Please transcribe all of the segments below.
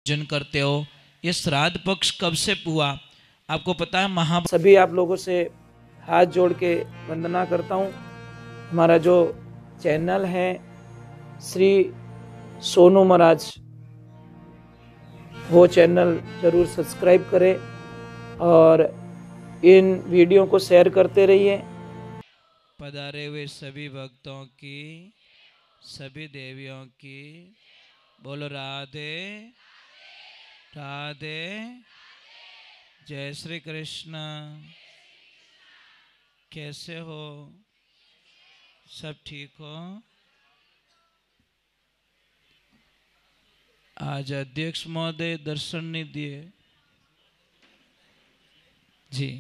भोजन करते हो। ये श्राद्ध पक्ष कब से हुआ आपको पता है? सभी आप लोगों से हाथ जोड़ के वंदना करता हूँ। हमारा जो चैनल है श्री सोनू महाराज, वो चैनल जरूर सब्सक्राइब करें और इन वीडियो को शेयर करते रहिए। पधारे हुए सभी भक्तों की, सभी देवियों की बोलो राधे राधे। जय श्री कृष्ण। कैसे हो? सब ठीक हो? आज अध्यक्ष महोदय दर्शन नहीं दिए जी।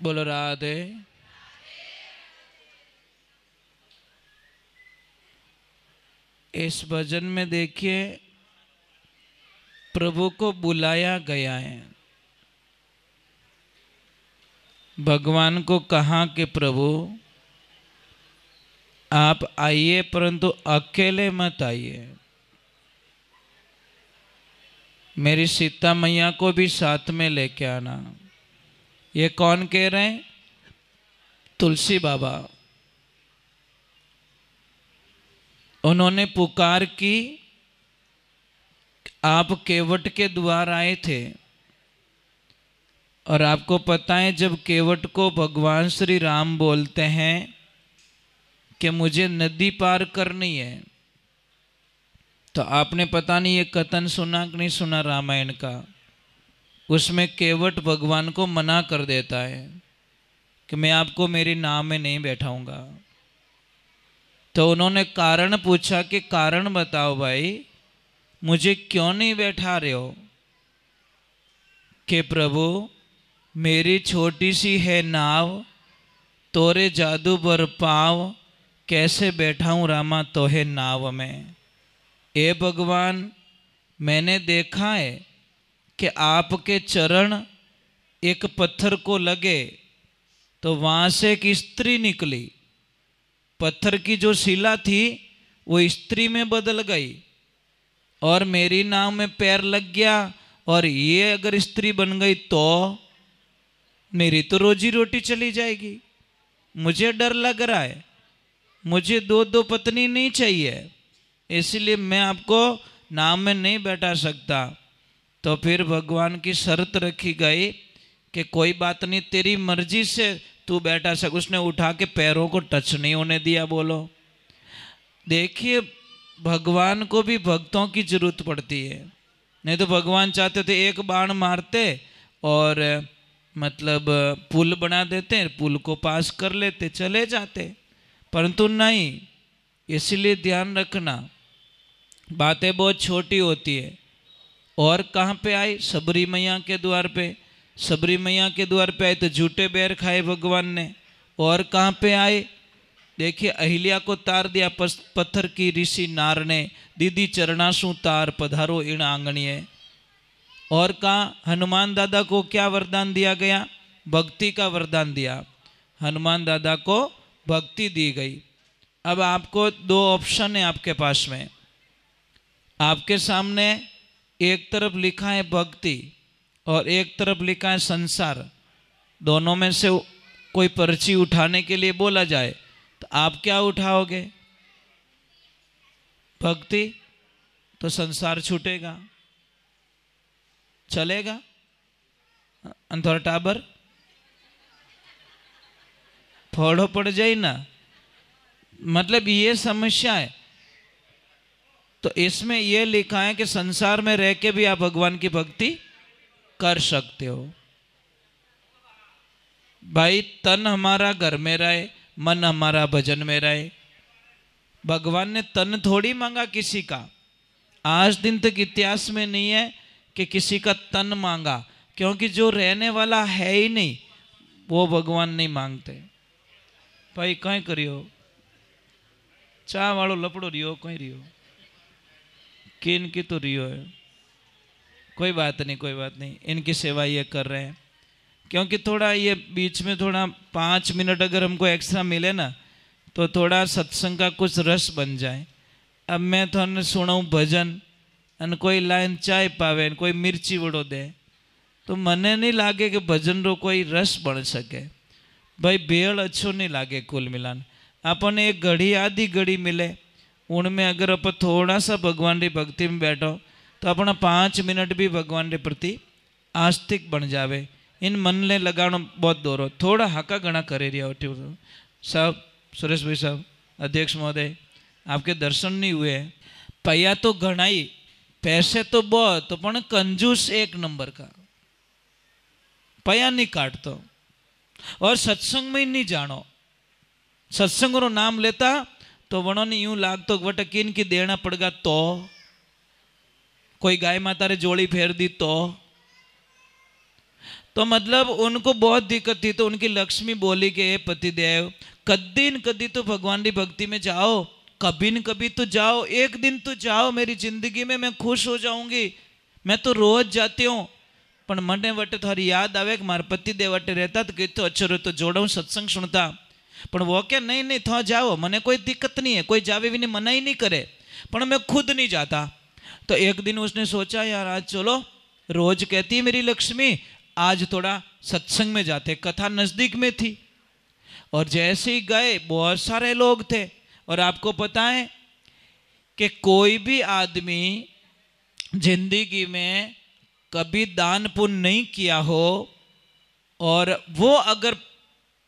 बोलो राधे। इस भजन में देखिए प्रभु को बुलाया गया है। भगवान को कहा कि प्रभु आप आइए, परंतु अकेले मत आइए, मेरी सीता मैया को भी साथ में लेके आना। ये कौन कह रहे हैं? तुलसी बाबा। उन्होंने पुकार की, आप केवट के द्वार आए थे और आपको पता है जब केवट को भगवान श्री राम बोलते हैं कि मुझे नदी पार करनी है, तो आपने पता नहीं ये कथन सुना कि नहीं सुना रामायण का। उसमें केवट भगवान को मना कर देता है कि मैं आपको मेरी नाव में नहीं बैठाऊंगा। तो उन्होंने कारण पूछा कि कारण बताओ भाई, मुझे क्यों नहीं बैठा रहे हो? कि प्रभु मेरी छोटी सी है नाव, तोरे जादू बर पाव, कैसे बैठाऊं रामा तोहे नाव में। ए भगवान, मैंने देखा है कि आपके चरण एक पत्थर को लगे तो वहां से एक स्त्री निकली। पत्थर की जो शिला थी वो स्त्री में बदल गई और मेरी नाव में पैर लग गया, और ये अगर स्त्री बन गई तो मेरी तो रोजी रोटी चली जाएगी। मुझे डर लग रहा है, मुझे दो दो पत्नी नहीं चाहिए, इसलिए मैं आपको नाव में नहीं बैठा सकता। तो फिर भगवान की शर्त रखी गई कि कोई बात नहीं, तेरी मर्जी से तू बैठा सक। उसने उठा के पैरों को टच नहीं होने दिया। बोलो, देखिए भगवान को भी भक्तों की जरूरत पड़ती है। नहीं तो भगवान चाहते थे एक बाण मारते और मतलब पुल बना देते, पुल को पास कर लेते, चले जाते, परंतु नहीं। इसलिए ध्यान रखना, बातें बहुत छोटी होती है। और कहाँ पे आई? सबरी मैया के द्वार पे। सबरी मैया के द्वार पे आए तो झूठे बैर खाए भगवान ने। और कहाँ पे आए? देखिए अहिल्या को तार दिया पत्थर की ऋषि नार ने, दीदी चरणासु तार पधारो इन आंगणिये। और कहाँ हनुमान दादा को क्या वरदान दिया गया? भक्ति का वरदान दिया। हनुमान दादा को भक्ति दी गई। अब आपको दो ऑप्शन है आपके पास में। आपके सामने एक तरफ लिखा है भक्ति और एक तरफ लिखा है संसार। दोनों में से कोई पर्ची उठाने के लिए बोला जाए तो आप क्या उठाओगे? भक्ति। तो संसार छूटेगा, चलेगा? अंधर टाबर फोड़ो पड़ जाए ना, मतलब ये समस्या है। तो इसमें यह लिखा है कि संसार में रह के भी आप भगवान की भक्ति कर सकते हो। भाई तन हमारा घर में रहे, मन हमारा भजन में रहे। भगवान ने तन थोड़ी मांगा किसी का। आज दिन तक इतिहास में नहीं है कि किसी का तन मांगा, क्योंकि जो रहने वाला है ही नहीं वो भगवान नहीं मांगते। भाई कहीं करियो चा वालों लपड़ो रियो, कहीं रियो किन की तो रियो है। कोई बात नहीं, कोई बात नहीं, इनकी सेवा ये कर रहे हैं। क्योंकि थोड़ा ये बीच में थोड़ा 5 मिनट अगर हमको एक्स्ट्रा मिले ना तो थोड़ा सत्संग का कुछ रस बन जाए। अब मैं थोड़ा सुनाऊँ भजन અને કોઈ લાઈન ચાય પાવે કોઈ મિર્ચી વડો દે તો મને नहीं लागे कि भजन रो कोई रस बन सके। भाई भेड़ अच्छो नहीं लागे। कुल मिलान अपन एक घड़ी आधी घड़ी मिले उनमें अगर आप थोड़ा सा भगवान की भक्ति में बैठो तो अपना 5 मिनट भी भगवान के प्रति आस्तिक बन जावे। इन मन ने लगानो बहुत दोरो थोड़ा हाका गणा करे रिया साहब। सुरेश भाई साहब अध्यक्ष महोदय आपके दर्शन नहीं हुए। पैया तो घणाई पैसे तो बहुत तो पण कंजूस एक नंबर का पया नहीं काटतो और सत्संग में नहीं जानो। सत्संग रो नाम लेता तो वणो ने यूं लागतो वट किन की देना पड़गा तो कोई गाय माता रे जोड़ी फेर दी तो मतलब उनको बहुत दिक्कत थी। तो उनकी लक्ष्मी बोली कि हे पतिदेव कद्दी न कद्दी तो भगवान की भक्ति में जाओ, कभी न कभी तो जाओ, एक दिन तो जाओ मेरी जिंदगी में, मैं खुश हो जाऊंगी। मैं तो रोज जाती हूँ पण मने वटे थारी याद आवे कि मारा पति देव वटे रहता तो कहते अच्छो रो तो जोड़ो सत्संग सुनता। पण वो क्या नहीं नहीं था जाओ मने कोई दिक्कत नहीं है, कोई जावे भी नहीं मना ही नहीं करे, पण मैं खुद नहीं जाता। तो एक दिन उसने सोचा यार आज चलो, रोज कहती है मेरी लक्ष्मी आज थोड़ा सत्संग में जाते। कथा नजदीक में थी और जैसे ही गए बहुत सारे लोग थे। और आपको पता है कि कोई भी आदमी जिंदगी में कभी दान पुण्य नहीं किया हो और वो अगर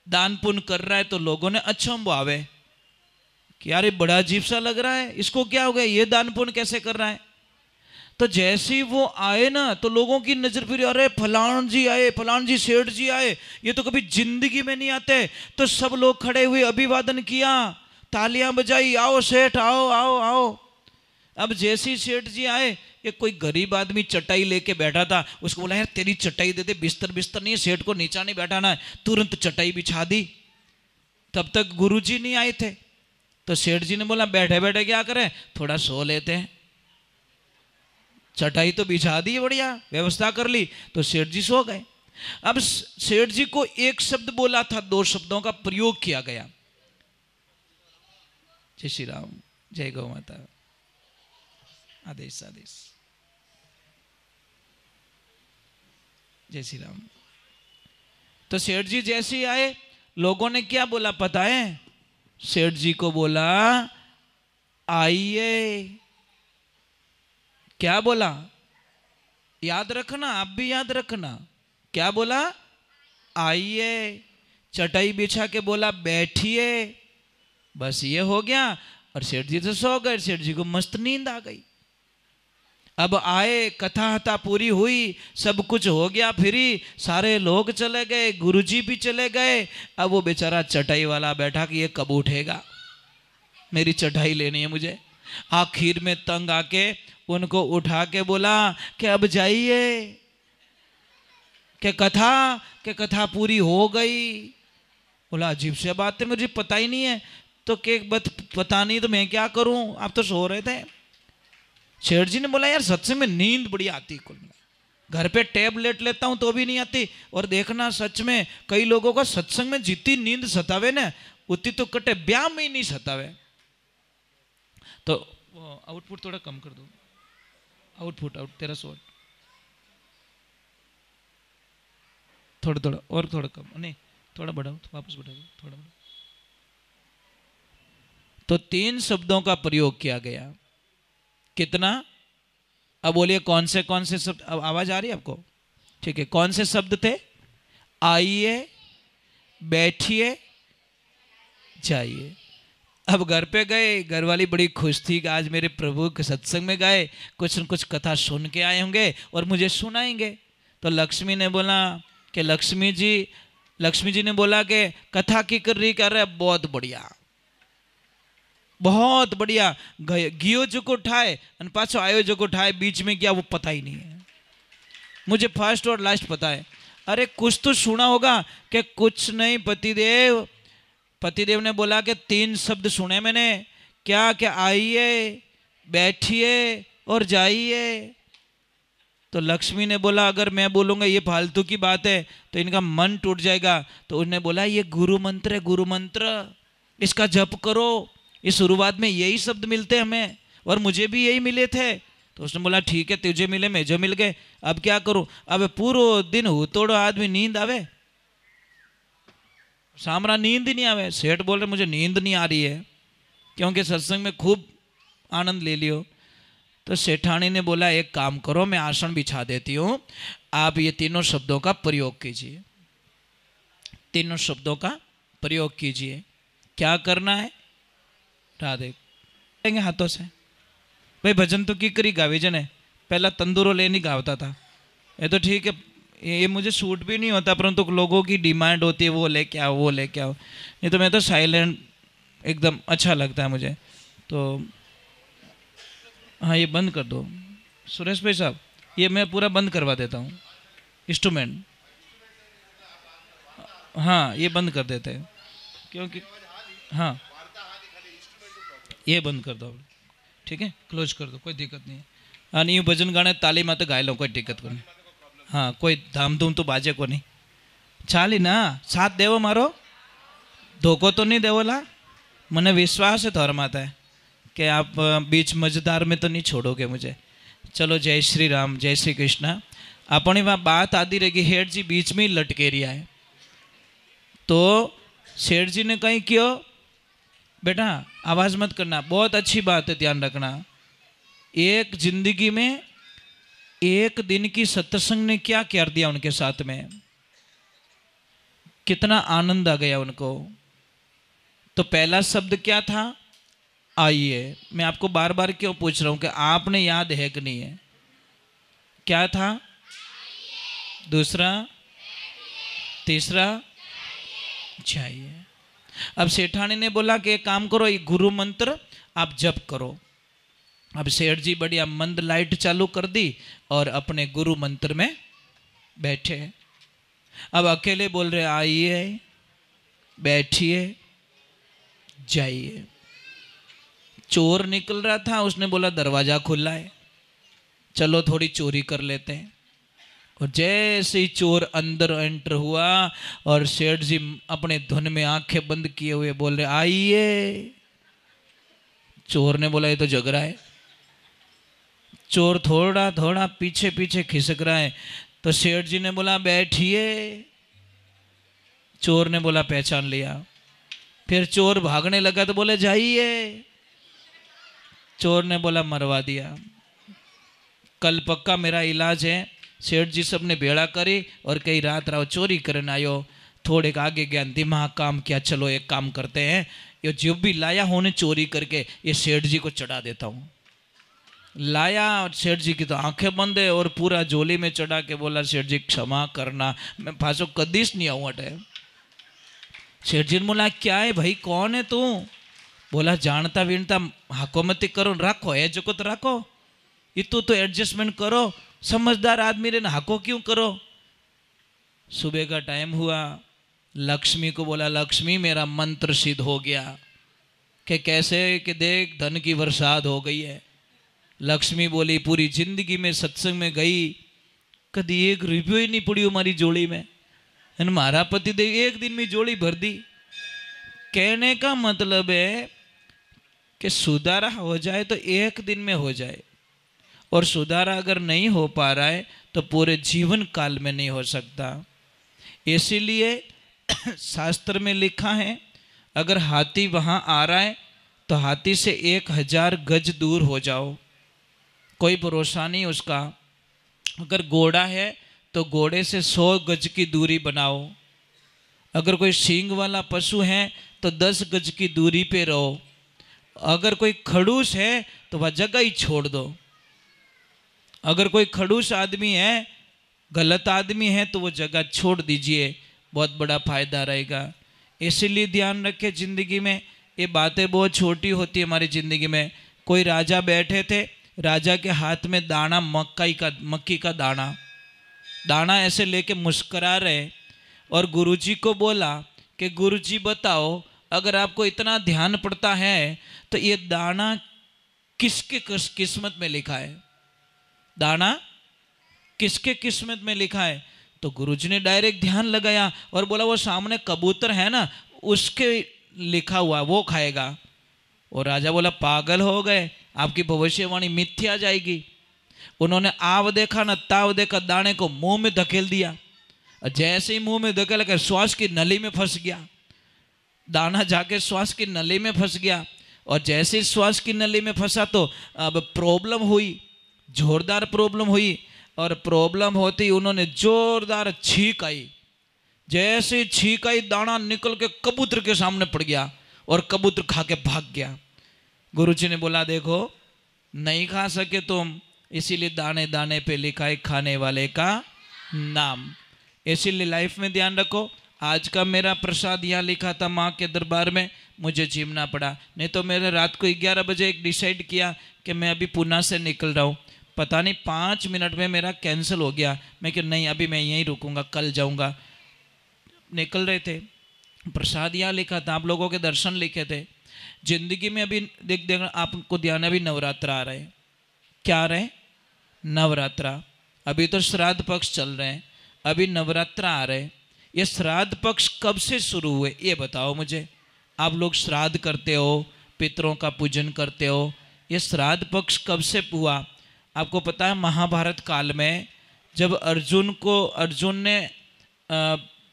दान पुण्य कर रहा है तो लोगों ने अचंभव आवे कि यार ये बड़ा अजीब सा लग रहा है, इसको क्या हो गया, ये दान पुण्य कैसे कर रहा है। तो जैसे ही वो आए ना तो लोगों की नजर फिर अरे फलान जी आए, फलान जी सेठ जी आए, ये तो कभी जिंदगी में नहीं आते। तो सब लोग खड़े हुए अभिवादन किया, तालियां बजाई, आओ सेठ आओ आओ आओ। अब जैसे ही सेठ जी आए एक कोई गरीब आदमी चटाई लेके बैठा था, उसको बोला यार तेरी चटाई दे दे, बिस्तर बिस्तर नहीं है, सेठ को नीचा नहीं बैठाना है। तुरंत चटाई बिछा दी। तब तक गुरुजी नहीं आए थे तो सेठ जी ने बोला बैठे बैठे क्या करें, थोड़ा सो लेते हैं। चटाई तो बिछा दी, बढ़िया व्यवस्था कर ली, तो सेठ जी सो गए। अब सेठ जी को एक शब्द बोला था, 2 शब्दों का प्रयोग किया गया, जय श्री राम, जय गौ माता, आदेश आदेश, जय श्री राम। तो सेठ जी जैसे ही आए लोगों ने क्या बोला पता है, सेठ जी को बोला आइए। क्या बोला याद रखना, आप भी याद रखना, क्या बोला आइए। चटाई बिछा के बोला बैठिए, बस ये हो गया। और सेठ जी तो सो गए, सेठ जी को मस्त नींद आ गई। अब आए, कथा हता पूरी हुई, सब कुछ हो गया फ्री, सारे लोग चले गए, गुरुजी भी चले गए। अब वो बेचारा चटाई वाला बैठा कि ये कब उठेगा, मेरी चटाई लेनी है मुझे। आखिर में तंग आके उनको उठा के बोला कि अब जाइए, कि कथा पूरी हो गई। बोला अजीब सी बात है, मुझे पता ही नहीं है। तो के पता नहीं तो मैं क्या करूं, आप तो सो रहे थे। शेठ जी ने बोला यार सत्संग में नींद बड़ी आती, कुल घर पे टेबलेट लेता हूं तो भी नहीं आती। और देखना सच में कई लोगों का सत्संग में जितनी नींद सतावे ना उतनी तो कटे ब्याह में ही नहीं सतावे। तो आउटपुट थोड़ा कम कर दो, आउटपुट तेरा शोर थोड़ा थोड़ा और थोड़ा कम, नहीं थोड़ा बढ़ाओ, वापस बढ़ा दो, थोड़ा बढ़ाओ। तो 3 शब्दों का प्रयोग किया गया। कितना, अब बोलिए कौन से शब्द, अब आवाज आ रही है आपको, ठीक है। कौन से शब्द थे, आइए, बैठिए, जाइए। अब घर पे गए, घर वाली बड़ी खुश थी कि आज मेरे प्रभु के सत्संग में गए, कुछ न कुछ कथा सुन के आए होंगे और मुझे सुनाएंगे। तो लक्ष्मी ने बोला कि लक्ष्मी जी ने बोला कि कथा की कर रही, कर रहे बहुत बढ़िया बहुत बढ़िया। गियो जो को ठाए और पाछो आयो जो को ठाए, बीच में क्या वो पता ही नहीं है, मुझे फर्स्ट और लास्ट पता है। अरे कुछ तो सुना होगा कि कुछ नहीं, पतिदेव ने बोला कि 3 शब्द सुने मैंने, क्या क्या आइए, बैठिए और जाइए। तो लक्ष्मी ने बोला अगर मैं बोलूँगा ये फालतू की बात है तो इनका मन टूट जाएगा। तो उसने बोला ये गुरु मंत्र है, गुरु मंत्र, इसका जप करो। ये शुरुआत में यही शब्द मिलते हमें और मुझे भी यही मिले थे। तो उसने बोला ठीक है, तुझे मिले मुझे मिल गए, अब क्या करूँ। अब पूरा दिन हो तोड़ो आदमी नींद आवे, सामरा नींद ही नहीं आवे। सेठ बोल रहे मुझे नींद नहीं आ रही है क्योंकि सत्संग में खूब आनंद ले लियो। तो सेठानी ने बोला एक काम करो, मैं आसन बिछा देती हूँ, आप ये तीनों शब्दों का प्रयोग कीजिए, तीनों शब्दों का प्रयोग कीजिए। क्या करना है राधे लेंगे हाथों से। भाई भजन तो की करी गावी जने, पहला तंदूरो लेनी गावता था, ये तो ठीक है, ये मुझे सूट भी नहीं होता, परंतु लोगों की डिमांड होती है वो लेके आओ वो लेके आओ। नहीं तो मैं तो साइलेंट एकदम अच्छा लगता है मुझे। तो हाँ ये बंद कर दो सुरेश भाई साहब, ये मैं पूरा बंद करवा देता हूँ इंस्ट्रूमेंट। हाँ ये बंद कर देते हैं क्योंकि हाँ ये बंद कर दो, ठीक है, क्लोज कर दो, कोई दिक्कत नहीं है। हाँ नहीं भजन गाने ताली माते गाय लो, कोई दिक्कत को नहीं। हाँ कोई धाम धूम तो बाजे को नहीं, चाली ना साथ देवो मारो, धोखो तो नहीं देवोला, मने विश्वास है थोड़ा माता है कि आप बीच मजेदार में तो नहीं छोड़ोगे मुझे। चलो जय श्री राम जय श्री कृष्णा। अपनी वहाँ बात आती रहेगी, हेठ जी बीच में ही लटके रिया है। तो सेठ जी ने कहीं क्यों बेटा आवाज़ मत करना, बहुत अच्छी बात है, ध्यान रखना। एक जिंदगी में एक दिन की सत्संग ने क्या कर दिया उनके साथ में, कितना आनंद आ गया उनको। तो पहला शब्द क्या था, आइए। मैं आपको बार बार क्यों पूछ रहा हूं कि आपने याद है कि नहीं है, क्या था। दूसरा, तीसरा, चाहिए। अब सेठानी ने बोला कि एक काम करो, ये गुरु मंत्र आप जप करो। अब सेठ जी बढ़िया मंद लाइट चालू कर दी और अपने गुरु मंत्र में बैठे। अब अकेले बोल रहे आइए बैठिए जाइए। चोर निकल रहा था, उसने बोला दरवाजा खुला है, चलो थोड़ी चोरी कर लेते हैं। और जैसे ही चोर अंदर एंटर हुआ और सेठ जी अपने धुन में आंखें बंद किए हुए बोल रहे आइए। चोर ने बोला ये तो जग रहा है। चोर थोड़ा थोड़ा पीछे पीछे खिसक रहा है। तो सेठ जी ने बोला बैठिए। चोर ने बोला पहचान लिया। फिर चोर भागने लगा तो बोले जाइए। चोर ने बोला मरवा दिया, कल पक्का मेरा इलाज है। सेठ जी सबने भेड़ा करी और कई रात राव चोरी करने आयो। थोड़े आगे गया, दिमाग काम किया, चलो एक काम करते हैं, ये जो भी लाया होने चोरी करके ये सेठ जी को चढ़ा देता हूँ। लाया और सेठ जी की तो आंखें बंद है और पूरा झोली में चढ़ा के बोला सेठ जी क्षमा करना, मैं पासो कदीस नहीं आऊँ अटे। सेठ जी ने बोला क्या है भाई, कौन है तू। बोला जानता विनता हाको मत करो, राखो है जो को तो राखो, इतु तो एडजस्टमेंट करो, समझदार आदमी रे हाको क्यों करो। सुबह का टाइम हुआ, लक्ष्मी को बोला लक्ष्मी मेरा मंत्र सिद्ध हो गया। कि कैसे, कि देख धन की बरसात हो गई है। लक्ष्मी बोली पूरी जिंदगी में सत्संग में गई, कभी एक रुपयो ही नहीं पड़ी हमारी जोड़ी में, और मारा पति देव एक दिन में जोड़ी भर दी। कहने का मतलब है कि सुधारा हो जाए तो एक दिन में हो जाए, और सुधारा अगर नहीं हो पा रहा है तो पूरे जीवन काल में नहीं हो सकता। इसीलिए शास्त्र में लिखा है अगर हाथी वहाँ आ रहा है तो हाथी से 1000 गज दूर हो जाओ, कोई भरोसा नहीं उसका। अगर घोड़ा है तो घोड़े से 100 गज की दूरी बनाओ। अगर कोई सींग वाला पशु है तो 10 गज की दूरी पे रहो। अगर कोई खड़ूस है तो वह जगह ही छोड़ दो। अगर कोई खड़ूस आदमी है, गलत आदमी है, तो वो जगह छोड़ दीजिए, बहुत बड़ा फायदा रहेगा। इसीलिए ध्यान रखें जिंदगी में ये बातें बहुत छोटी होती है हमारी ज़िंदगी में। कोई राजा बैठे थे, राजा के हाथ में दाना मक्की का दाना ऐसे लेके मुस्करा रहे, और गुरुजी को बोला कि गुरुजी बताओ अगर आपको इतना ध्यान पड़ता है तो ये दाना किसके किस्मत में लिखा है। दाना किसके किस्मत में लिखा है? तो गुरुजी ने डायरेक्ट ध्यान लगाया और बोला वो सामने कबूतर है ना, उसके लिखा हुआ वो खाएगा। और राजा बोला पागल हो गए, आपकी भविष्यवाणी मिथ्या जाएगी। उन्होंने आव देखा ना ताव देखा, दाने को मुंह में धकेल दिया। जैसे ही मुंह में धकेल कर श्वास की नली में फंस गया, दाना जाके श्वास की नली में फंस गया। और जैसे ही श्वास की नली में फंसा तो अब प्रॉब्लम हुई, जोरदार प्रॉब्लम हुई। और प्रॉब्लम होती ही उन्होंने जोरदार छींक आई। जैसे छींक आई, दाना निकल के कबूतर के सामने पड़ गया और कबूतर खा के भाग गया। गुरुजी ने बोला देखो नहीं खा सके तुम, इसीलिए दाने दाने पे लिखा है खाने वाले का नाम। इसीलिए लाइफ में ध्यान रखो। आज का मेरा प्रसाद यहाँ लिखा था माँ के दरबार में, मुझे झीमना पड़ा। नहीं तो मैंने रात को 11 बजे एक डिसाइड किया कि मैं अभी पुणे से निकल रहा हूँ, पता नहीं 5 मिनट में मेरा कैंसिल हो गया। मैं कि नहीं अभी मैं यहीं रुकूंगा, कल जाऊँगा। निकल रहे थे, प्रसाद यहाँ लिखा था, आप लोगों के दर्शन लिखे थे। जिंदगी में अभी देख आपको ध्यान है, अभी नवरात्र आ रहे हैं। क्या आ रहे हैं? नवरात्रा। अभी तो श्राद्ध पक्ष चल रहे हैं, अभी नवरात्र आ रहे हैं। ये श्राद्ध पक्ष कब से शुरू हुए ये बताओ मुझे। आप लोग श्राद्ध करते हो, पितरों का पूजन करते हो, ये श्राद्ध पक्ष कब से हुआ? आपको पता है महाभारत काल में जब अर्जुन ने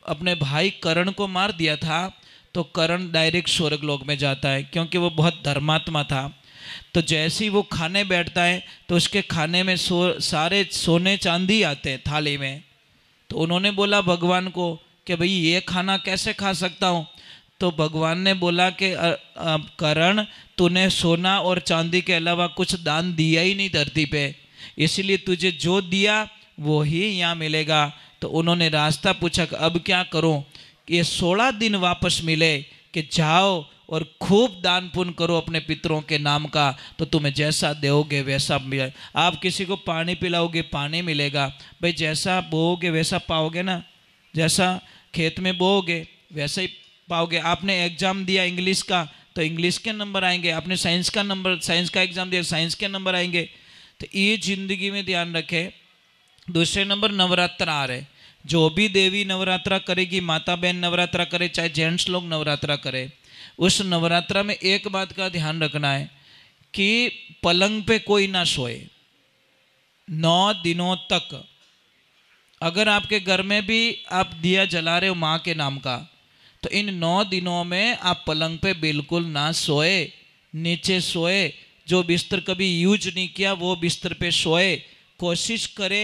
अपने भाई कर्ण को मार दिया था, तो कर्ण डायरेक्ट स्वर्ग लोक में जाता है क्योंकि वो बहुत धर्मात्मा था। तो जैसे ही वो खाने बैठता है तो उसके खाने में सारे सोने चांदी आते हैं थाली में। तो उन्होंने बोला भगवान को कि भाई ये खाना कैसे खा सकता हूँ? तो भगवान ने बोला कि कर्ण तूने सोना और चांदी के अलावा कुछ दान दिया ही नहीं धरती पे, इसीलिए तुझे जो दिया वो ही यहाँ मिलेगा। तो उन्होंने रास्ता पूछा कि अब क्या करूं? ये 16 दिन वापस मिले कि जाओ और खूब दान पुण्य करो अपने पितरों के नाम का, तो तुम्हें जैसा दोगे वैसा मिले। आप किसी को पानी पिलाओगे पानी मिलेगा, भाई जैसा बोओगे वैसा पाओगे ना, जैसा खेत में बोओगे वैसा ही पाओगे। आपने एग्जाम दिया इंग्लिश का तो इंग्लिश के नंबर आएंगे, आपने साइंस का एग्जाम दिया साइंस के नंबर आएंगे। तो ये जिंदगी में ध्यान रखें। दूसरे नंबर नवरात्र आ रहे, जो भी देवी नवरात्रा करेगी, माता बहन नवरात्रा करे, चाहे जेंट्स लोग नवरात्रा करे, उस नवरात्रा में एक बात का ध्यान रखना है कि पलंग पे कोई ना सोए 9 दिनों तक। अगर आपके घर में भी आप दिया जला रहे हो माँ के नाम का, तो इन 9 दिनों में आप पलंग पे बिल्कुल ना सोए, नीचे सोए। जो बिस्तर कभी यूज नहीं किया वो बिस्तर पे सोए। कोशिश करे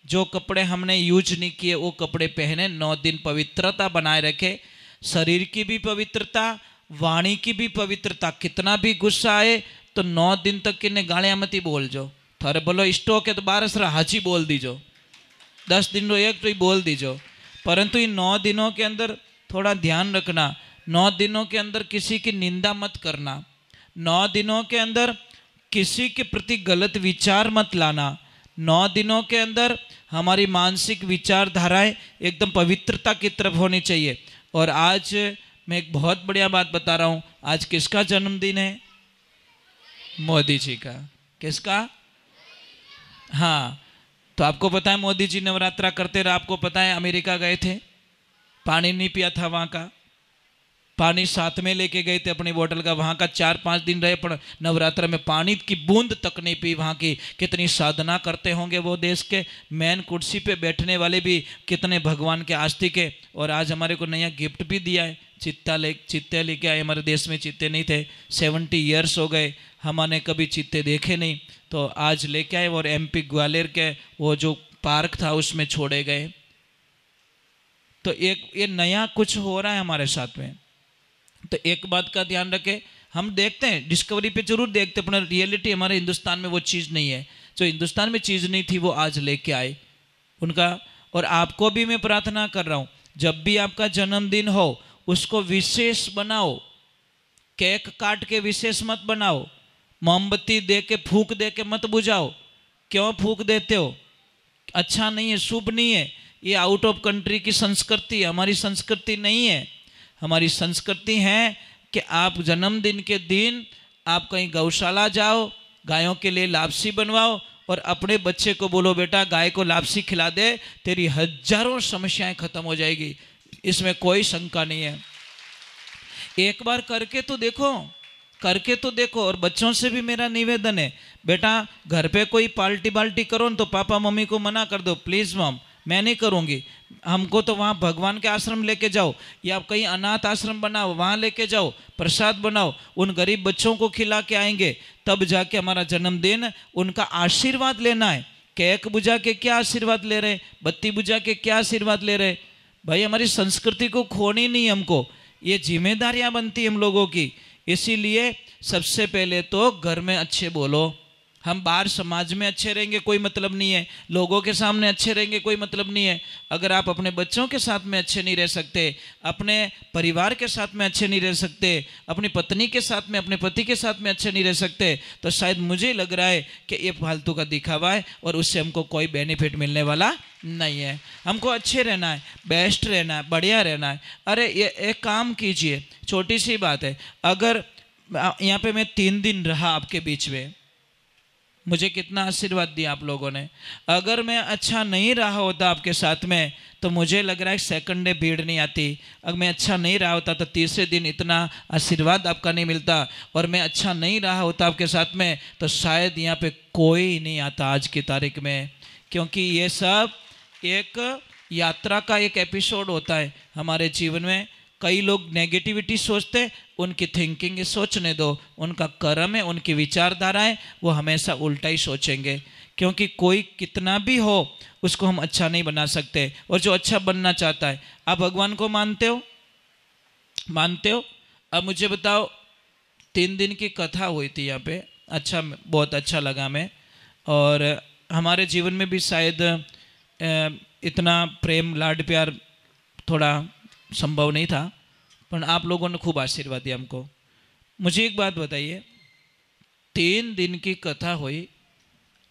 जो कपड़े हमने यूज नहीं किए वो कपड़े पहने। 9 दिन पवित्रता बनाए रखे, शरीर की भी पवित्रता, वाणी की भी पवित्रता। कितना भी गुस्सा आए तो 9 दिन तक किन्ने गालियां मती बोल जो, थारे बोलो स्टॉक है तो 12 हाची बोल दीजो, 10 दिन रो एक तो ही बोल दीजो। परंतु इन 9 दिनों के अंदर थोड़ा ध्यान रखना, 9 दिनों के अंदर किसी की निंदा मत करना, 9 दिनों के अंदर किसी के प्रति गलत विचार मत लाना, 9 दिनों के अंदर हमारी मानसिक विचारधाराएं एकदम पवित्रता की तरफ होनी चाहिए। और आज मैं एक बहुत बढ़िया बात बता रहा हूँ, आज किसका जन्मदिन है? मोदी जी का। किसका? हाँ, तो आपको पता है मोदी जी नवरात्रा करते रहे। आपको पता है अमेरिका गए थे, पानी नहीं पिया था वहाँ का, पानी साथ में लेके गए थे अपनी बोतल का, वहाँ का 4-5 दिन रहे पर नवरात्र में पानी की बूंद तक नहीं पी। वहाँ की कितनी साधना करते होंगे वो देश के मेन कुर्सी पे बैठने वाले भी कितने भगवान के आस्तिक है। और आज हमारे को नया गिफ्ट भी दिया है, चित्ते लेके आए। हमारे देश में चित्ते नहीं थे, 70 ईयर्स हो गए, हमने कभी चित्ते देखे नहीं, तो आज लेके आए। और MP ग्वालियर के वो जो पार्क था उसमें छोड़े गए। तो एक ये नया कुछ हो रहा है हमारे साथ में। तो एक बात का ध्यान रखें, हम देखते हैं डिस्कवरी पे जरूर देखते हैं, अपना रियलिटी हमारे हिंदुस्तान में वो चीज़ नहीं है। जो हिंदुस्तान में चीज़ नहीं थी वो आज लेके आए उनका। और आपको भी मैं प्रार्थना कर रहा हूँ, जब भी आपका जन्मदिन हो उसको विशेष बनाओ, केक काट के विशेष मत बनाओ, मोमबत्ती दे के फूंक दे के मत बुझाओ। क्यों फूंक देते हो? अच्छा नहीं है, शुभ नहीं है। ये आउट ऑफ कंट्री की संस्कृति, हमारी संस्कृति नहीं है। हमारी संस्कृति है कि आप जन्मदिन के दिन आप कहीं गौशाला जाओ, गायों के लिए लापसी बनवाओ और अपने बच्चे को बोलो बेटा गाय को लापसी खिला दे, तेरी हजारों समस्याएं खत्म हो जाएगी, इसमें कोई शंका नहीं है। एक बार करके तो देखो, करके तो देखो। और बच्चों से भी मेरा निवेदन है, बेटा घर पे कोई पार्टी बाल्टी करो न तो पापा मम्मी को मना कर दो, प्लीज़ मॉम मैं नहीं करूँगी, हमको तो वहाँ भगवान के आश्रम लेके जाओ या कहीं अनाथ आश्रम बनाओ, वहाँ लेके जाओ, प्रसाद बनाओ, उन गरीब बच्चों को खिला के आएंगे, तब जाके हमारा जन्मदिन उनका आशीर्वाद लेना है। केक बुझा के क्या आशीर्वाद ले रहे, बत्ती बुझा के क्या आशीर्वाद ले रहे? भाई हमारी संस्कृति को खोनी नहीं, हमको ये जिम्मेदारियां बनती है हम लोगों की। इसीलिए सबसे पहले तो घर में अच्छे बोलो। हम बाहर समाज में अच्छे रहेंगे कोई मतलब नहीं है, लोगों के सामने अच्छे रहेंगे कोई मतलब नहीं है। अगर आप अपने बच्चों के साथ में अच्छे नहीं रह सकते, अपने परिवार के साथ में अच्छे नहीं रह सकते, अपनी पत्नी के साथ में, अपने पति के साथ में अच्छे नहीं रह सकते, तो शायद मुझे लग रहा है कि ये फालतू का दिखावा है और उससे हमको कोई बेनिफिट मिलने वाला नहीं है। हमको अच्छे रहना है, बेस्ट रहना है, बढ़िया रहना है। अरे ये एक काम कीजिए, छोटी सी बात है, अगर यहाँ पे मैं 3 दिन रहा आपके बीच में, मुझे कितना आशीर्वाद दिया आप लोगों ने। अगर मैं अच्छा नहीं रहा होता आपके साथ में तो मुझे लग रहा है सेकंड डे भीड़ नहीं आती। अगर मैं अच्छा नहीं रहा होता तो तीसरे दिन इतना आशीर्वाद आपका नहीं मिलता, और मैं अच्छा नहीं रहा होता आपके साथ में तो शायद यहाँ पे कोई नहीं आता आज की तारीख में। क्योंकि ये सब एक यात्रा का एक एपिसोड होता है हमारे जीवन में। कई लोग नेगेटिविटी सोचते, उनकी थिंकिंग सोचने दो, उनका कर्म है, उनकी विचारधारा है, वो हमेशा उल्टा ही सोचेंगे। क्योंकि कोई कितना भी हो उसको हम अच्छा नहीं बना सकते, और जो अच्छा बनना चाहता है, आप भगवान को मानते हो? मानते हो? अब मुझे बताओ, 3 दिन की कथा हुई थी यहाँ पे, अच्छा, बहुत अच्छा लगा मैं। और हमारे जीवन में भी शायद इतना प्रेम लाड प्यार थोड़ा संभव नहीं था, पर आप लोगों ने खूब आशीर्वाद दिया हमको। मुझे एक बात बताइए, 3 दिन की कथा हुई,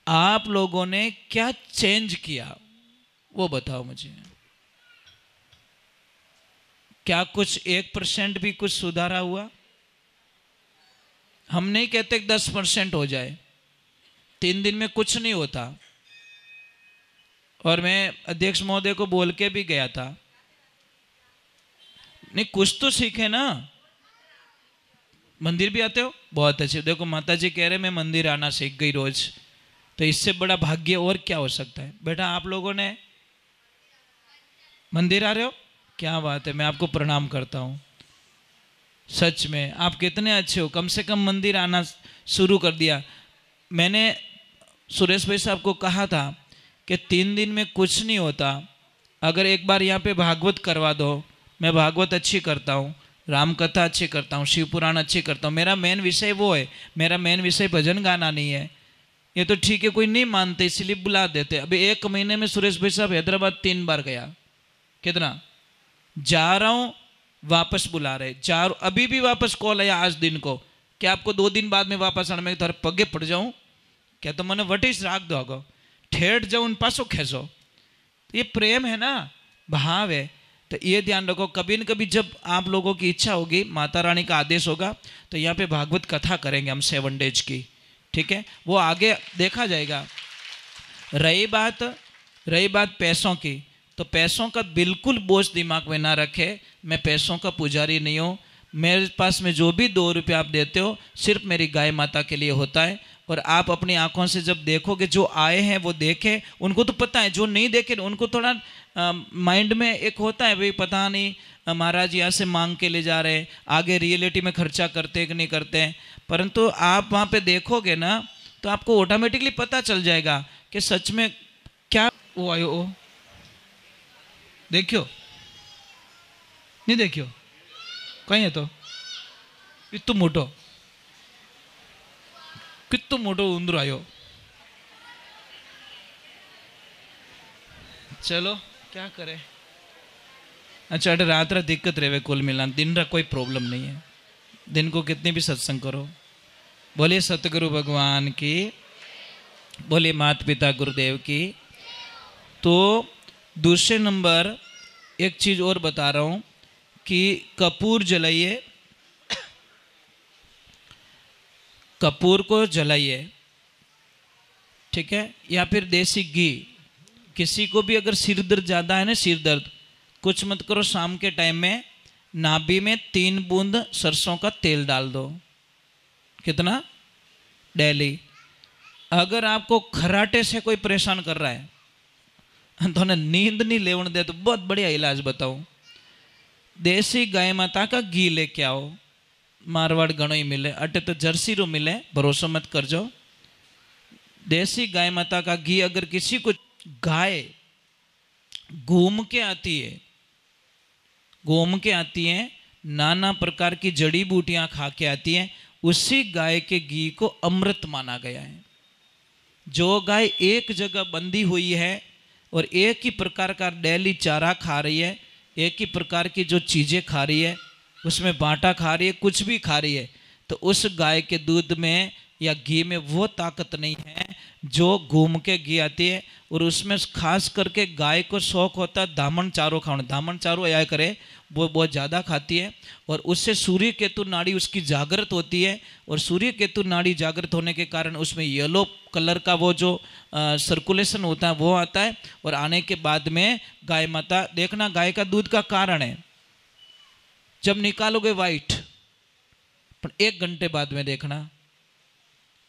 आप लोगों ने क्या चेंज किया वो बताओ मुझे। क्या कुछ 1% भी कुछ सुधारा हुआ? हम नहीं कहते 10% हो जाए, 3 दिन में कुछ नहीं होता। और मैं अध्यक्ष महोदय को बोल के भी गया था, नहीं कुछ तो सीखे ना। मंदिर भी आते हो? बहुत अच्छे। देखो माता जी कह रहे मैं मंदिर आना सीख गई रोज, तो इससे बड़ा भाग्य और क्या हो सकता है। बेटा आप लोगों ने मंदिर आ रहे हो, क्या बात है, मैं आपको प्रणाम करता हूँ। सच में आप कितने अच्छे हो, कम से कम मंदिर आना शुरू कर दिया। मैंने सुरेश भाई साहब को कहा था कि 3 दिन में कुछ नहीं होता, अगर एक बार यहाँ पे भागवत करवा दो। मैं भागवत अच्छी करता हूँ, राम कथा अच्छी करता हूँ, शिव पुराण अच्छी करता हूँ। मेरा मेन विषय वो है, मेरा मेन विषय भजन गाना नहीं है। ये तो ठीक है, कोई नहीं मानते इसलिए बुला देते। अभी 1 महीने में सुरेश भाई साहब हैदराबाद 3 बार गया। कितना जा रहा हूँ, वापस बुला रहे, जा अभी भी वापस कॉल आया आज दिन को, क्या आपको 2 दिन बाद में वापस आना? मैं थारे पगे पड़ जाऊँ क्या? तो मैंने वटिश राख दो, आगो ठेठ जाऊँ पासो खेसो। ये प्रेम है ना, भाव है। तो ये ध्यान रखो, कभी न कभी जब आप लोगों की इच्छा होगी, माता रानी का आदेश होगा, तो यहाँ पे भागवत कथा करेंगे हम 7 डेज की, ठीक है? वो आगे देखा जाएगा। रही बात पैसों की, तो पैसों का बिल्कुल बोझ दिमाग में ना रखे। मैं पैसों का पुजारी नहीं हूँ। मेरे पास में जो भी 2 रुपये आप देते हो सिर्फ मेरी गाय माता के लिए होता है। और आप अपनी आंखों से जब देखोगे, जो आए हैं वो देखें, उनको तो पता है, जो नहीं देखे उनको थोड़ा माइंड में एक होता है, भाई पता नहीं महाराज यहाँ से मांग के ले जा रहे हैं, आगे रियलिटी में खर्चा करते हैं कि नहीं करते हैं। परंतु आप वहाँ पे देखोगे ना तो आपको ऑटोमेटिकली पता चल जाएगा कि सच में क्या वो आयो। ओ देखियो नहीं देखियो कहीं है तो कितु मोटो उंदर आयो। चलो क्या करे। अच्छा अरे रात दिक्कत रहे कुल मिला, दिन कोई प्रॉब्लम नहीं है, दिन को कितनी भी सत्संग करो। बोलिए सतगुरु भगवान की, बोलिए माता पिता गुरुदेव की। तो दूसरे नंबर एक चीज़ और बता रहा हूँ कि कपूर जलाइए, कपूर को जलाइए, ठीक है, या फिर देसी घी। किसी को भी अगर सिर दर्द ज़्यादा है ना, सिर दर्द, कुछ मत करो, शाम के टाइम में नाभि में 3 बूंद सरसों का तेल डाल दो। कितना? डेली। अगर आपको खराटे से कोई परेशान कर रहा है तो नींद नहीं लेवन दे, तो बहुत बढ़िया इलाज बताऊं, देसी गाय माता का घी लेके आओ। मारवाड़ घणो ही मिले, अटे तो जर्सी रो मिले, भरोसा मत कर जाओ। देसी गाय माता का घी, अगर किसी को गाय घूम के आती है, घूम के आती है, नाना प्रकार की जड़ी बूटियां खा के आती हैं, उसी गाय के घी को अमृत माना गया है। जो गाय एक जगह बंधी हुई है और एक ही प्रकार का डेली चारा खा रही है, एक ही प्रकार की जो चीज़ें खा रही है, उसमें बाटा खा रही है, कुछ भी खा रही है, तो उस गाय के दूध में या घी में वो ताकत नहीं है जो घूम के घी आती है। और उसमें खास करके गाय को शौक होता है दामन चारो खाना, दामन चारो आया करे, वो बहुत ज़्यादा खाती है, और उससे सूर्य केतु नाड़ी उसकी जागृत होती है, और सूर्य केतु नाड़ी जागृत होने के कारण उसमें येलो कलर का वो जो सर्कुलेशन होता है वो आता है। और आने के बाद में गाय माता, देखना गाय का दूध का कारण है, जब निकालोगे वाइट, पर 1 घंटे बाद में देखना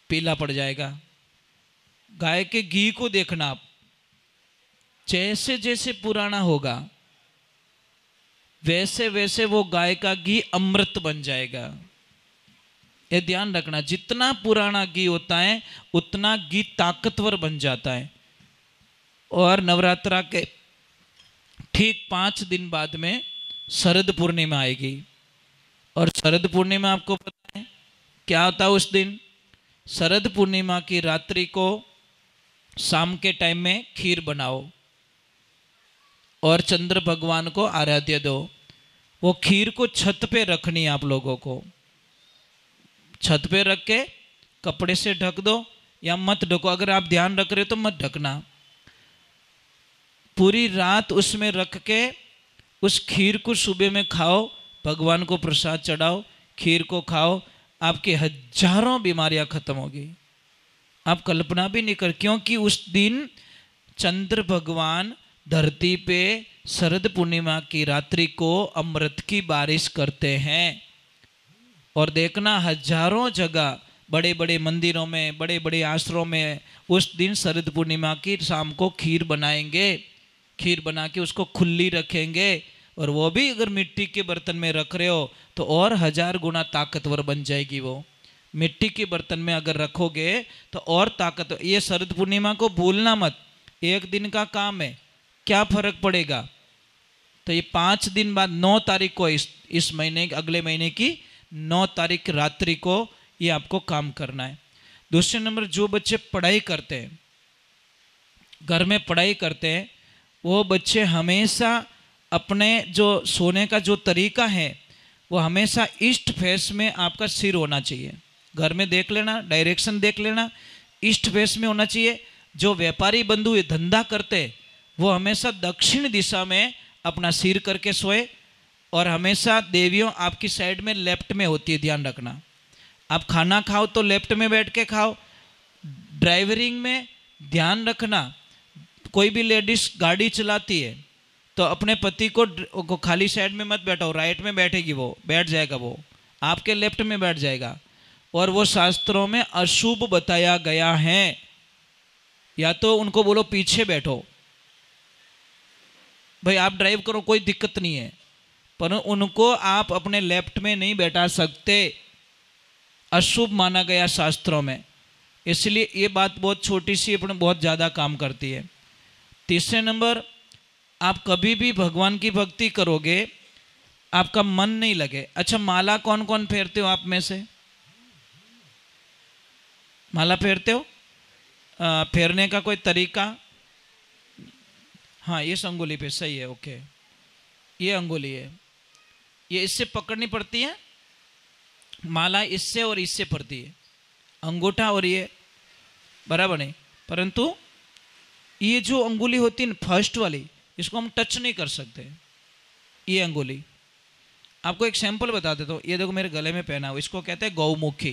पीला पड़ जाएगा। गाय के घी को देखना आप, जैसे जैसे पुराना होगा वैसे वैसे वो गाय का घी अमृत बन जाएगा। ये ध्यान रखना, जितना पुराना घी होता है उतना घी ताकतवर बन जाता है। और नवरात्रा के ठीक 5 दिन बाद में शरद पूर्णिमा आएगी, और शरद पूर्णिमा आपको पता है क्या होता है उस दिन? शरद पूर्णिमा की रात्रि को शाम के टाइम में खीर बनाओ और चंद्र भगवान को आराध्य दो। वो खीर को छत पे रखनी है आप लोगों को, छत पे रख के कपड़े से ढक दो या मत ढको, अगर आप ध्यान रख रहे हो तो मत ढकना। पूरी रात उसमें रख के उस खीर को सुबह में खाओ, भगवान को प्रसाद चढ़ाओ, खीर को खाओ, आपकी हजारों बीमारियां खत्म होगी। आप कल्पना भी नहीं कर, क्योंकि उस दिन चंद्र भगवान धरती पे शरद पूर्णिमा की रात्रि को अमृत की बारिश करते हैं। और देखना हजारों जगह बड़े बड़े मंदिरों में, बड़े बड़े आश्रमों में उस दिन शरद पूर्णिमा की शाम को खीर बनाएंगे, खीर बना के उसको खुली रखेंगे, और वो भी अगर मिट्टी के बर्तन में रख रहे हो तो और 1000 गुना ताकतवर बन जाएगी। वो मिट्टी के बर्तन में अगर रखोगे तो और ताकत। ये शरद पूर्णिमा को भूलना मत, 1 दिन का काम है, क्या फर्क पड़ेगा। तो ये 5 दिन बाद 9 तारीख को, इस महीने, अगले महीने की 9 तारीख रात्रि को ये आपको काम करना है। दूसरे नंबर, जो बच्चे पढ़ाई करते हैं, घर में पढ़ाई करते हैं, वो बच्चे हमेशा अपने जो सोने का जो तरीका है वो हमेशा ईस्ट फेस में आपका सिर होना चाहिए। घर में देख लेना, डायरेक्शन देख लेना, ईस्ट फेस में होना चाहिए। जो व्यापारी बंधु धंधा करते वो हमेशा दक्षिण दिशा में अपना सिर करके सोए, और हमेशा देवियों आपकी साइड में लेफ्ट में होती है, ध्यान रखना। आप खाना खाओ तो लेफ्ट में बैठ के खाओ। ड्राइवरिंग में ध्यान रखना, कोई भी लेडीज गाड़ी चलाती है तो अपने पति को खाली साइड में मत बैठाओ, राइट में बैठेगी, वो बैठ जाएगा, वो आपके लेफ्ट में बैठ जाएगा। और वो शास्त्रों में अशुभ बताया गया है, या तो उनको बोलो पीछे बैठो, भाई आप ड्राइव करो कोई दिक्कत नहीं है, पर उनको आप अपने लेफ्ट में नहीं बैठा सकते, अशुभ माना गया शास्त्रों में। इसलिए ये बात बहुत छोटी सी अपने बहुत ज़्यादा काम करती है। तीसरे नंबर, आप कभी भी भगवान की भक्ति करोगे आपका मन नहीं लगे। अच्छा, माला कौन कौन फेरते हो आप में से? माला फेरते हो? फेरने का कोई तरीका? हाँ, इस अंगुली पे सही है, ओके, ये अंगुली है, ये इससे पकड़नी पड़ती है माला, इससे और इससे पड़ती है, अंगूठा और ये बराबर नहीं, परंतु ये जो अंगुली होती है फर्स्ट वाली, इसको हम टच नहीं कर सकते। ये अंगुली, आपको एक सैंपल बता देता हूँ, ये देखो मेरे गले में पहना हुआ, इसको कहते हैं गौमुखी।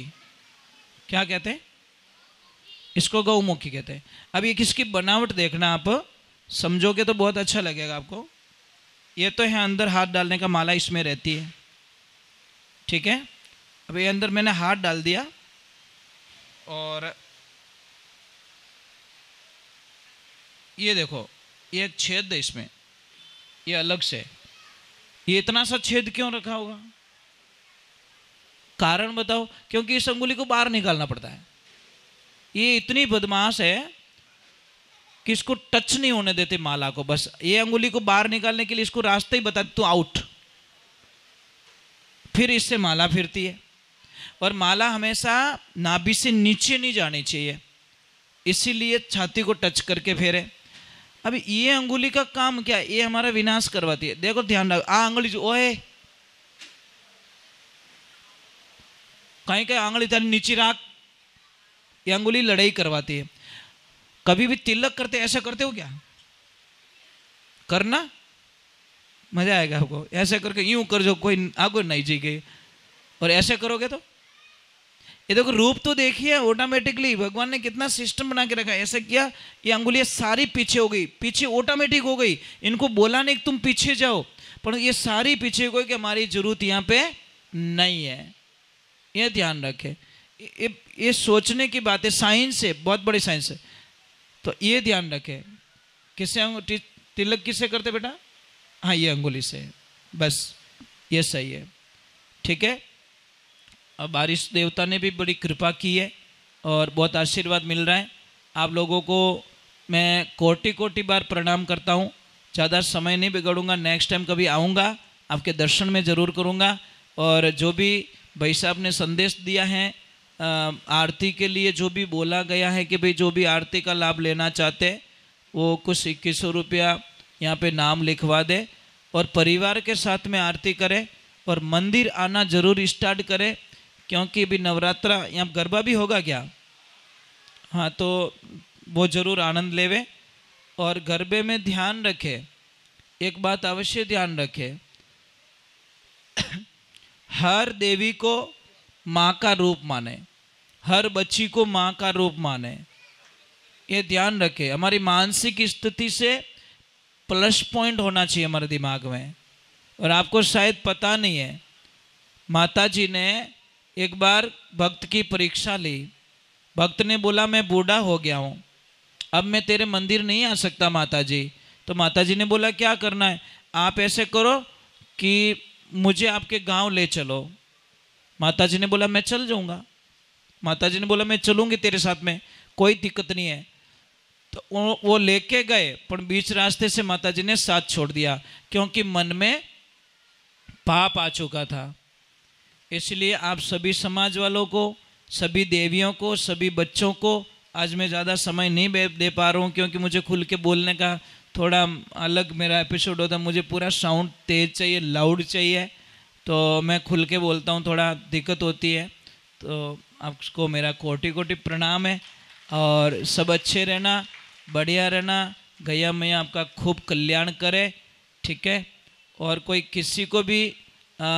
क्या कहते हैं? इसको गौमुखी कहते हैं। अब ये किसकी बनावट देखना, आप समझोगे तो बहुत अच्छा लगेगा आपको। ये तो है अंदर हाथ डालने का, माला इसमें रहती है, ठीक है। अब ये अंदर मैंने हाथ डाल दिया और ये देखो ये एक छेद है इसमें, ये अलग से, ये इतना सा छेद क्यों रखा होगा? कारण बताओ। क्योंकि इस अंगुली को बाहर निकालना पड़ता है। ये इतनी बदमाश है कि इसको टच नहीं होने देते माला को, बस ये अंगुली को बाहर निकालने के लिए इसको रास्ता ही बता, तू आउट। फिर इससे माला फिरती है, और माला हमेशा नाभि से नीचे नहीं जानी चाहिए, इसीलिए छाती को टच करके फेरे। अब ये अंगुली का काम क्या है? ये हमारा विनाश करवाती है। देखो ध्यान रखो, आ अंगुली ओए कहीं कहीं आंगली तारी नीचे राख, ये अंगुली लड़ाई करवाती है। कभी भी तिलक करते ऐसा करते हो क्या? करना मजा आएगा आपको। ऐसे करके यूं कर जो कोई आगो नहीं जी गई, और ऐसे करोगे तो ये देखो रूप तो देखिए, ऑटोमेटिकली भगवान ने कितना सिस्टम बना के रखा है। ऐसे किया, ये अंगुलियां सारी पीछे हो गई, पीछे ऑटोमेटिक हो गई। इनको बोला नहीं कि तुम पीछे जाओ, पर ये सारी पीछे हो गई कि हमारी जरूरत यहाँ पे नहीं है। ये ध्यान रखे, ये सोचने की बात है, साइंस है, बहुत बड़ी साइंस है। तो ये ध्यान रखे, किससे तिलक किससे करते बेटा? हाँ ये अंगुली से, बस ये सही है, ठीक है। अब बारिश देवता ने भी बड़ी कृपा की है और बहुत आशीर्वाद मिल रहा है। आप लोगों को मैं कोटि कोटि बार प्रणाम करता हूँ। ज़्यादा समय नहीं बिगड़ूंगा, नेक्स्ट टाइम कभी आऊँगा आपके दर्शन में ज़रूर करूँगा। और जो भी भाई साहब ने संदेश दिया है आरती के लिए, जो भी बोला गया है कि भाई जो भी आरती का लाभ लेना चाहते वो कुछ 2100 रुपया यहाँ पे नाम लिखवा दे और परिवार के साथ में आरती करे और मंदिर आना जरूर स्टार्ट करे, क्योंकि अभी नवरात्रा यहाँ गरबा भी होगा क्या? हाँ, तो वो जरूर आनंद लेवे। और गरबे में ध्यान रखे, एक बात अवश्य ध्यान रखे, हर देवी को माँ का रूप माने, हर बच्ची को माँ का रूप माने, ये ध्यान रखे। हमारी मानसिक स्थिति से प्लस पॉइंट होना चाहिए हमारे दिमाग में। और आपको शायद पता नहीं है, माता जी ने एक बार भक्त की परीक्षा ली। भक्त ने बोला मैं बूढ़ा हो गया हूँ, अब मैं तेरे मंदिर नहीं आ सकता माता जी। तो माता जी ने बोला क्या करना है? आप ऐसे करो कि मुझे आपके गांव ले चलो। माता जी ने बोला मैं चल जाऊंगा। माता जी ने बोला मैं चलूंगी तेरे साथ में, कोई दिक्कत नहीं है। तो वो लेके गए, पर बीच रास्ते से माता जी ने साथ छोड़ दिया, क्योंकि मन में पाप आ चुका था। इसलिए आप सभी समाज वालों को, सभी देवियों को, सभी बच्चों को, आज मैं ज़्यादा समय नहीं दे पा रहा हूँ क्योंकि मुझे खुल के बोलने का थोड़ा अलग मेरा एपिसोड होता है। मुझे पूरा साउंड तेज चाहिए, लाउड चाहिए, तो मैं खुल के बोलता हूँ, थोड़ा दिक्कत होती है। तो आपको मेरा कोटि कोटि प्रणाम है और सब अच्छे रहना, बढ़िया रहना। गैया मैया आपका खूब कल्याण करे, ठीक है। और कोई किसी को भी